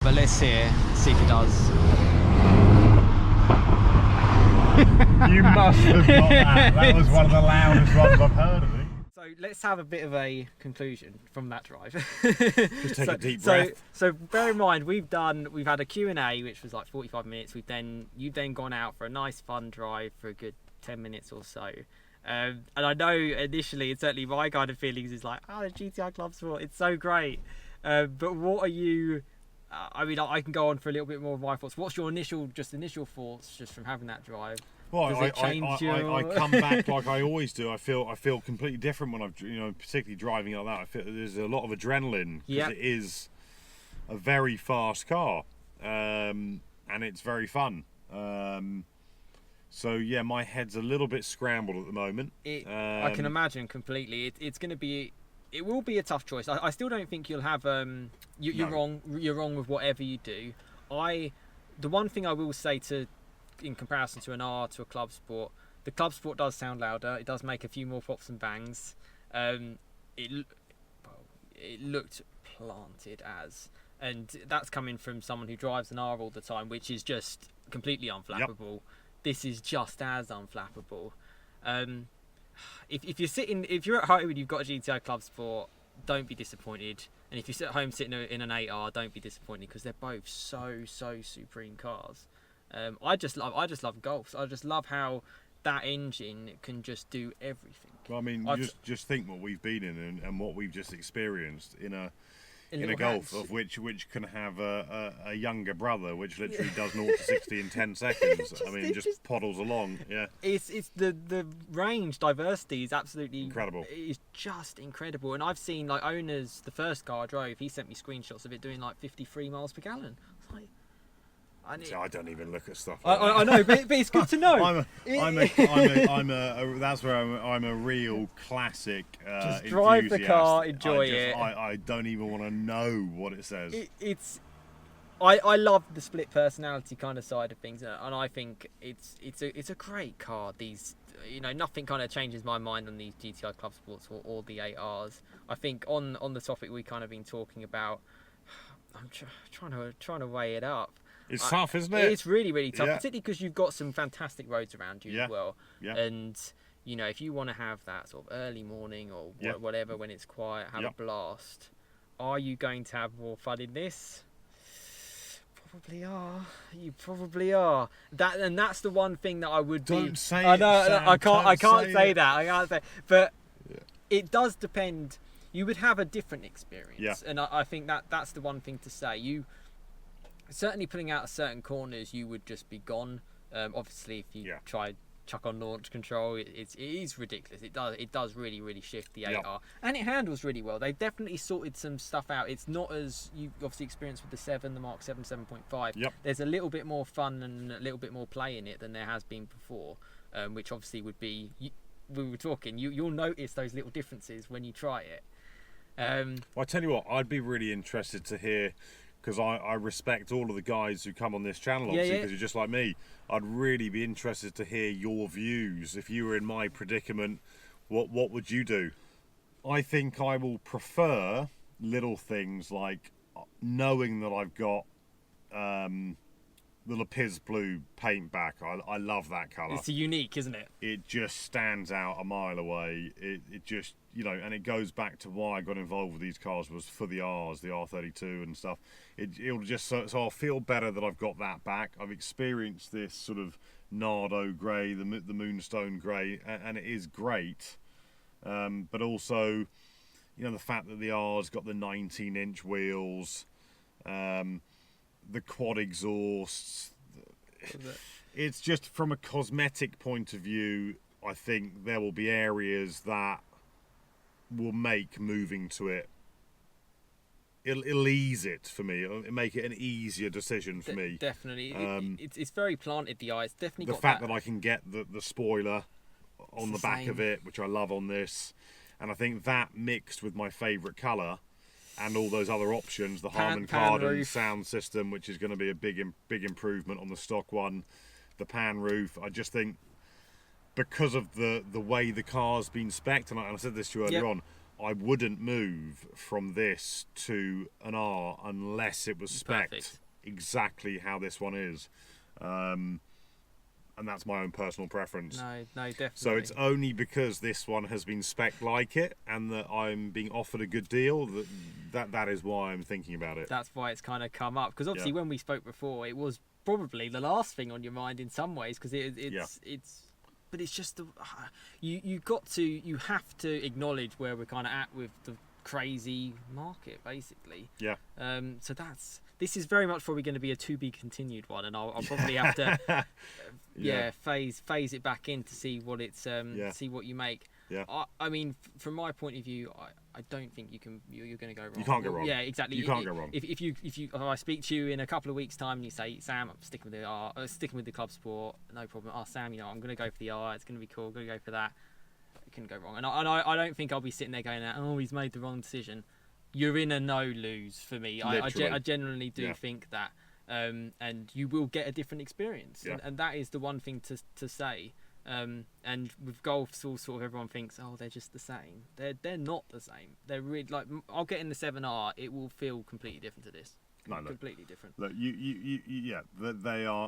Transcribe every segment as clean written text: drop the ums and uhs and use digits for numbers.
But let's see if it does. You must have got that. That was one of the loudest ones I've heard of it. So let's have a bit of a conclusion from that drive. Just take a deep breath. So bear in mind, we've had a Q&A, which was like 45 minutes. You've then gone out for a nice fun drive for a good 10 minutes or so. And I know initially, and certainly my kind of feelings is like, oh, the GTI Clubsport, it's so great. But what are you? I mean, I can go on for a little bit more of my thoughts. What's your initial thoughts just from having that drive? Well, Does it change I come back like I always do. I feel completely different when I've, particularly driving like that. I feel there's a lot of adrenaline because it is a very fast car, and it's very fun. So yeah, my head's a little bit scrambled at the moment. I can imagine completely. It's going to be. It will be a tough choice. I still don't think you'll have. You're wrong. You're wrong with whatever you do. The one thing I will say in comparison to an R to a Clubsport, the Clubsport does sound louder. It does make a few more pops and bangs. It looked planted as, and that's coming from someone who drives an R all the time, which is just completely unflappable. Yep. This is just as unflappable. If you're at home and you've got a GTI Clubsport, don't be disappointed. And if you sit at home sitting in an 8R, don't be disappointed because they're both so supreme cars. I just love Golfs. I just love how that engine can just do everything. Well, I mean, just think what we've been in and what we've just experienced in a Golf, of which can have a younger brother, which literally does 0 to 60 in 10 seconds. Just poddles along. Yeah, it's the range diversity is absolutely incredible. It's just incredible, and I've seen like owners. The first car I drove, he sent me screenshots of it doing like 53 miles per gallon. I was like, I don't even look at stuff like I know, but it's good to know. That's where I'm a real classic just drive enthusiast. the car, enjoy it. I don't even want to know what it says. I love the split personality kind of side of things, and I think it's a great car. These, nothing kind of changes my mind on these GTI Clubsports or the 8Rs. I think on the topic we kind of been talking about, I'm trying to weigh it up. It's tough, isn't it? It's really tough, particularly because you've got some fantastic roads around you as well. Yeah. And, if you want to have that sort of early morning or whatever when it's quiet, have a blast, are you going to have more fun in this? Probably are. You probably are. That's the one thing that I would be. Don't say I know. Sam, I can't say it. that. I can't say. But it does depend. You would have a different experience, and I think that's the one thing to say. You. Certainly pulling out certain corners, you would just be gone. Obviously, if you try chuck on launch control, it is ridiculous. It does really shift the 8R, and it handles really well. They've definitely sorted some stuff out. It's not as you obviously experienced with the 7, the Mark 7, 7.5. Yep. There's a little bit more fun and a little bit more play in it than there has been before, which obviously would be. We were talking. You'll notice those little differences when you try it. Well, I tell you what, I'd be really interested to hear. Because I respect all of the guys who come on this channel, obviously, because you're just like me. I'd really be interested to hear your views. If you were in my predicament, what would you do? I think I will prefer little things like knowing that I've got the Lapis Blue paint back. I love that colour. It's unique, isn't it? It just stands out a mile away. It just, and it goes back to why I got involved with these cars was for the Rs, the R32 and stuff. It'll just, so I'll feel better that I've got that back. I've experienced this sort of Nardo grey, the Moonstone grey, and it is great. But also, the fact that the R's got the 19-inch wheels, the quad exhausts. It's just from a cosmetic point of view, I think there will be areas that will make moving to it. It'll ease it for me. It'll make it an easier decision for me. Definitely. It's very planted, the eye. It's definitely the got fact that I can get the spoiler on the back of it, which I love on this. And I think that mixed with my favourite colour and all those other options, the Harman Kardon sound system, which is going to be a big improvement on the stock one, the pan roof. I just think because of the way the car's been spec'd, and I said this to you earlier on, I wouldn't move from this to an R unless it was spec'd exactly how this one is. And that's my own personal preference. No, definitely. So it's only because this one has been spec'd like it and that I'm being offered a good deal that is why I'm thinking about it. That's why it's kind of come up. Because obviously when we spoke before, it was probably the last thing on your mind in some ways, because it's but it's just you have to acknowledge where we're kind of at with the crazy market, basically. Yeah. So this is very much probably going to be a to be continued one, and I'll probably have to phase it back in to see what it's see what you make. Yeah. I mean, from my point of view, I don't think you're going to go wrong. You can't go wrong. Yeah, exactly. You can't go wrong. If I speak to you in a couple of weeks' time and you say, Sam, I'm sticking with the club sport, no problem. Oh, Sam, I'm going to go for the R. It's going to be cool. I'm going to go for that. It couldn't go wrong. And I don't think I'll be sitting there going, oh, he's made the wrong decision. You're in a no lose for me. I genuinely do think that, and you will get a different experience, and that is the one thing to say. And with golf, sort of everyone thinks, oh, they're just the same. They're not the same. They're really like, I'll get in the 7R, it will feel completely different to this. Completely different. Look,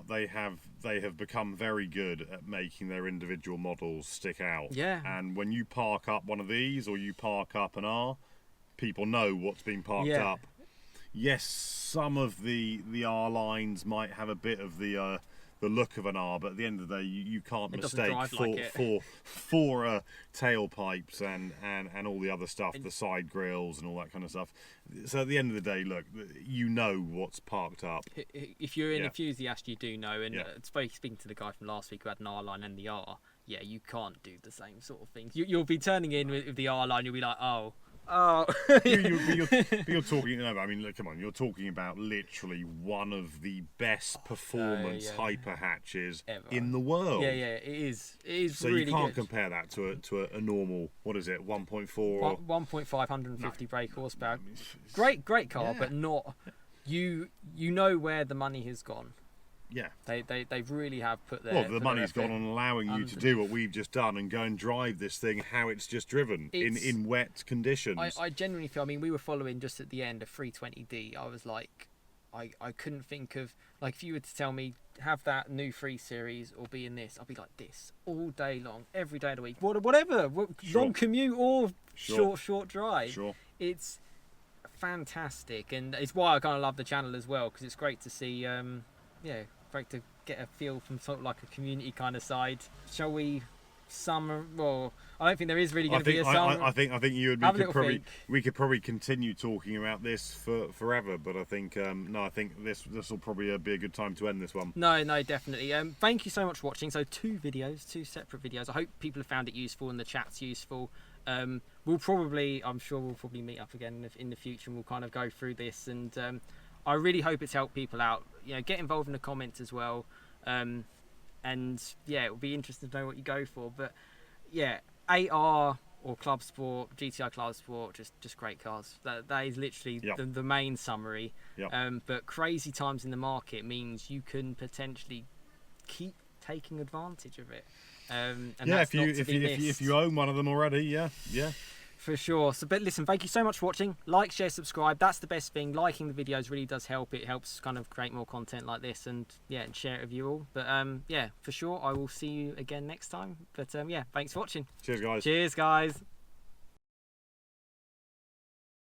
they have become very good at making their individual models stick out. Yeah. And when you park up one of these or you park up an R, people know what's been parked up. Yes, some of the R lines might have a bit of the look of an R, but at the end of the day, you can't mistake for tailpipes and all the other stuff, the side grills and all that kind of stuff. So at the end of the day, look, you know what's parked up. If you're an enthusiast, you do know. And speaking to the guy from last week who had an R line and the R, you can't do the same sort of things. You'll be turning in with the R line, you'll be like, oh. You're talking. No, I mean, look, come on. You're talking about literally one of the best performance hyper hatches ever in the world. Yeah, it is. It is. So really you can't good. compare that to a normal. What is it? 1.4. 1.5, 150 brake horsepower. Great car, but not. You know where the money has gone. Yeah, they really have put their. Well, the money's gone on allowing you to do what we've just done and go and drive this thing how it's just driven in wet conditions. I genuinely feel. I mean, we were following just at the end a 320D. I was like, I couldn't think of, like, if you were to tell me have that new 3 Series or be in this, I'd be like this all day long, every day of the week, whatever, long commute or short drive. Sure, it's fantastic, and it's why I kind of love the channel as well, because it's great to see. Great to get a feel from sort of like a community kind of side. Shall we summer? Well, I don't think there is really going to be a summer. I think you and me we could probably continue talking about this for forever. But I think I think this will probably be a good time to end this one. No, definitely. Thank you so much for watching. So two separate videos. I hope people have found it useful and the chat's useful. I'm sure we'll probably meet up again in the future, and we'll kind of go through this. And I really hope it's helped people out. Get involved in the comments as well. And it'll be interesting to know what you go for. But 8R or Clubsport, GTI Clubsport, just great cars. That is literally the main summary. But crazy times in the market means you can potentially keep taking advantage of it. And if you own one of them already, for sure. So, but listen, thank you so much for watching. Like, share, subscribe. That's the best thing. Liking the videos really does help. It helps kind of create more content like this, and share it with you all. But for sure, I will see you again next time. But thanks for watching. Cheers, guys. Cheers, guys.